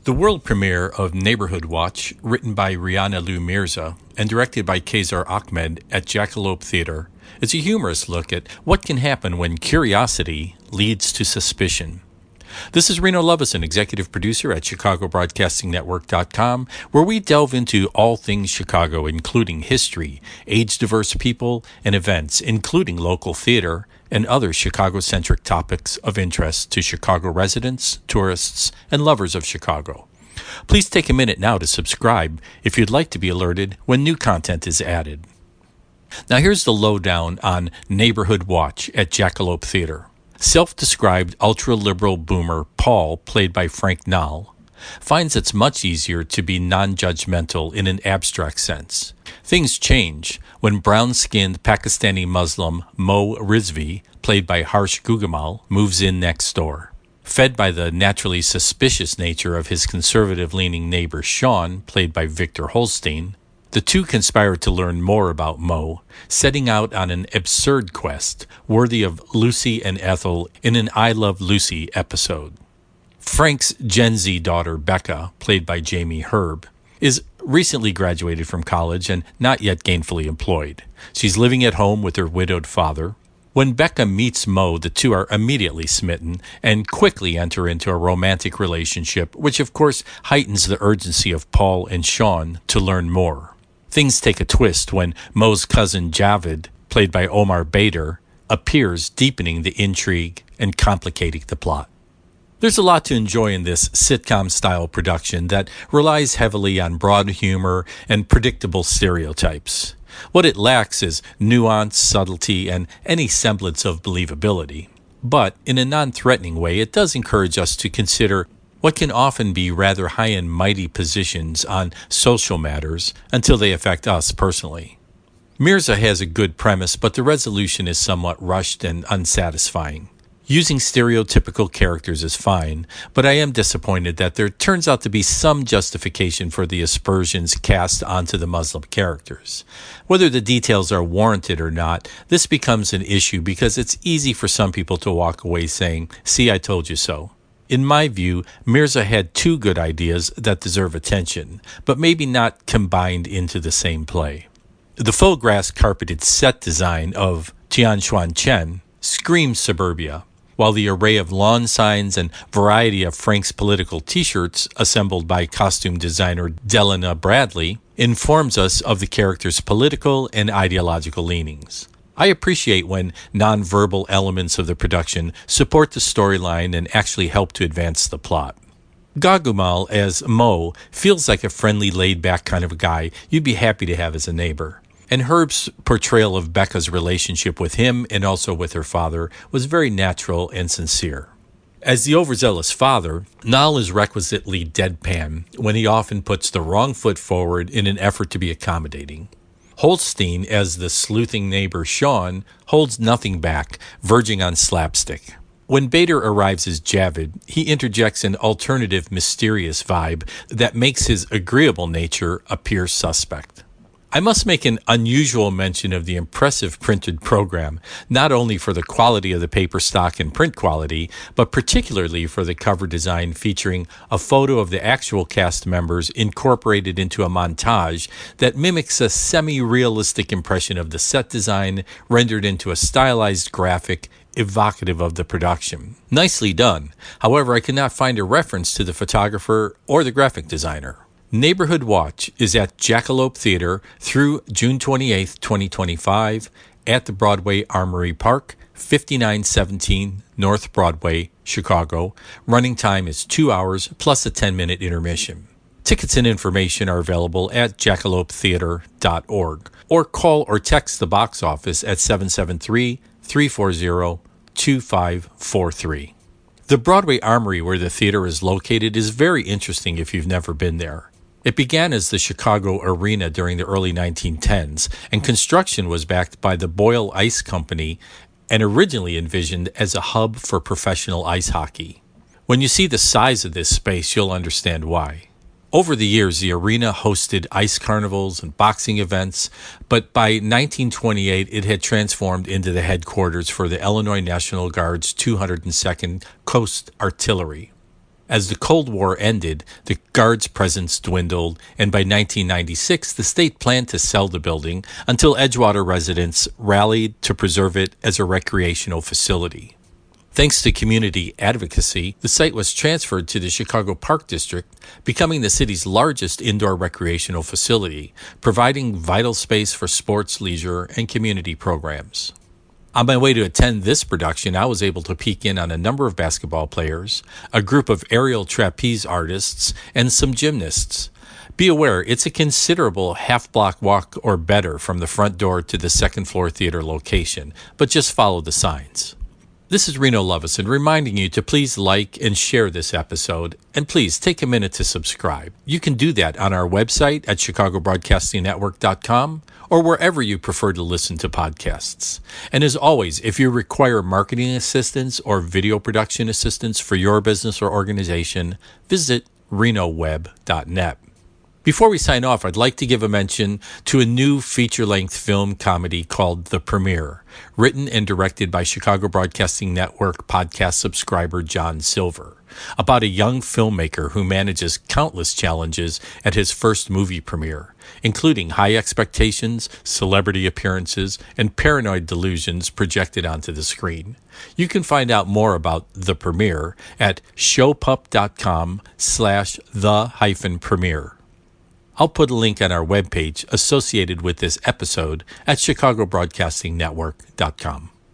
The world premiere of Neighborhood Watch, written by Rehana Lew Mirza and directed by Kaiser Ahmed at Jackalope Theatre, is a humorous look at what can happen when curiosity leads to suspicion. This is Reno Lovison, executive producer at ChicagoBroadcastingNetwork.com, where we delve into all things Chicago, including history, age-diverse people, and events, including local theater and other Chicago-centric topics of interest to Chicago residents, tourists, and lovers of Chicago. Please take a minute now to subscribe if you'd like to be alerted when new content is added. Now here's the lowdown on Neighborhood Watch at Jackalope Theatre. Self-described ultra-liberal boomer Paul, played by Frank Nall, finds it's much easier to be non-judgmental in an abstract sense. Things change when brown-skinned Pakistani Muslim Mo Rizvi, played by Harsh Gugamal, moves in next door. Fed by the naturally suspicious nature of his conservative-leaning neighbor Sean, played by Victor Holstein, the two conspire to learn more about Mo, setting out on an absurd quest worthy of Lucy and Ethel in an I Love Lucy episode. Frank's Gen Z daughter, Becca, played by Jamie Herb, is recently graduated from college and not yet gainfully employed. She's living at home with her widowed father. When Becca meets Mo, the two are immediately smitten and quickly enter into a romantic relationship, which of course heightens the urgency of Paul and Sean to learn more. Things take a twist when Mo's cousin Javed, played by Omar Bader, appears, deepening the intrigue and complicating the plot. There's a lot to enjoy in this sitcom-style production that relies heavily on broad humor and predictable stereotypes. What it lacks is nuance, subtlety, and any semblance of believability. But in a non-threatening way, it does encourage us to consider what can often be rather high and mighty positions on social matters until they affect us personally. Mirza has a good premise, but the resolution is somewhat rushed and unsatisfying. Using stereotypical characters is fine, but I am disappointed that there turns out to be some justification for the aspersions cast onto the Muslim characters. Whether the details are warranted or not, this becomes an issue because it's easy for some people to walk away saying, "See, I told you so." In my view, Mirza had two good ideas that deserve attention, but maybe not combined into the same play. The faux grass carpeted set design of Tianxuan Chen screams suburbia, while the array of lawn signs and variety of Frank's political t-shirts assembled by costume designer Delana Bradley informs us of the character's political and ideological leanings. I appreciate when nonverbal elements of the production support the storyline and actually help to advance the plot. Gugamal as Mo feels like a friendly, laid-back kind of a guy you'd be happy to have as a neighbor. And Herb's portrayal of Becca's relationship with him and also with her father was very natural and sincere. As the overzealous father, Nall is requisitely deadpan when he often puts the wrong foot forward in an effort to be accommodating. Holstein, as the sleuthing neighbor Sean, holds nothing back, verging on slapstick. When Bader arrives as Javed, he interjects an alternative, mysterious vibe that makes his agreeable nature appear suspect. I must make an unusual mention of the impressive printed program, not only for the quality of the paper stock and print quality, but particularly for the cover design featuring a photo of the actual cast members incorporated into a montage that mimics a semi-realistic impression of the set design rendered into a stylized graphic evocative of the production. Nicely done. However, I could not find a reference to the photographer or the graphic designer. Neighborhood Watch is at Jackalope Theatre through June 28, 2025 at the Broadway Armory Park, 5917 North Broadway, Chicago. Running time is 2 hours plus a 10-minute intermission. Tickets and information are available at jackalopetheatre.org or call or text the box office at 773-340-2543. The Broadway Armory, where the theater is located, is very interesting if you've never been there. It began as the Chicago Arena during the early 1910s, and construction was backed by the Boyle Ice Company and originally envisioned as a hub for professional ice hockey. When you see the size of this space, you'll understand why. Over the years, the arena hosted ice carnivals and boxing events, but by 1928, it had transformed into the headquarters for the Illinois National Guard's 202nd Coast Artillery. As the Cold War ended, the Guard's presence dwindled, and by 1996, the state planned to sell the building until Edgewater residents rallied to preserve it as a recreational facility. Thanks to community advocacy, the site was transferred to the Chicago Park District, becoming the city's largest indoor recreational facility, providing vital space for sports, leisure, and community programs. On my way to attend this production, I was able to peek in on a number of basketball players, a group of aerial trapeze artists, and some gymnasts. Be aware, it's a considerable half-block walk or better from the front door to the second-floor theater location, but just follow the signs. This is Reno Lovison reminding you to please like and share this episode, and please take a minute to subscribe. You can do that on our website at chicagobroadcastingnetwork.com or wherever you prefer to listen to podcasts. And as always, if you require marketing assistance or video production assistance for your business or organization, visit renoweb.net. Before we sign off, I'd like to give a mention to a new feature-length film comedy called The Premiere, written and directed by Chicago Broadcasting Network podcast subscriber John Silver, about a young filmmaker who manages countless challenges at his first movie premiere, including high expectations, celebrity appearances, and paranoid delusions projected onto the screen. You can find out more about The Premiere at showpup.com/the-premiere. I'll put a link on our webpage associated with this episode at chicagobroadcastingnetwork.com.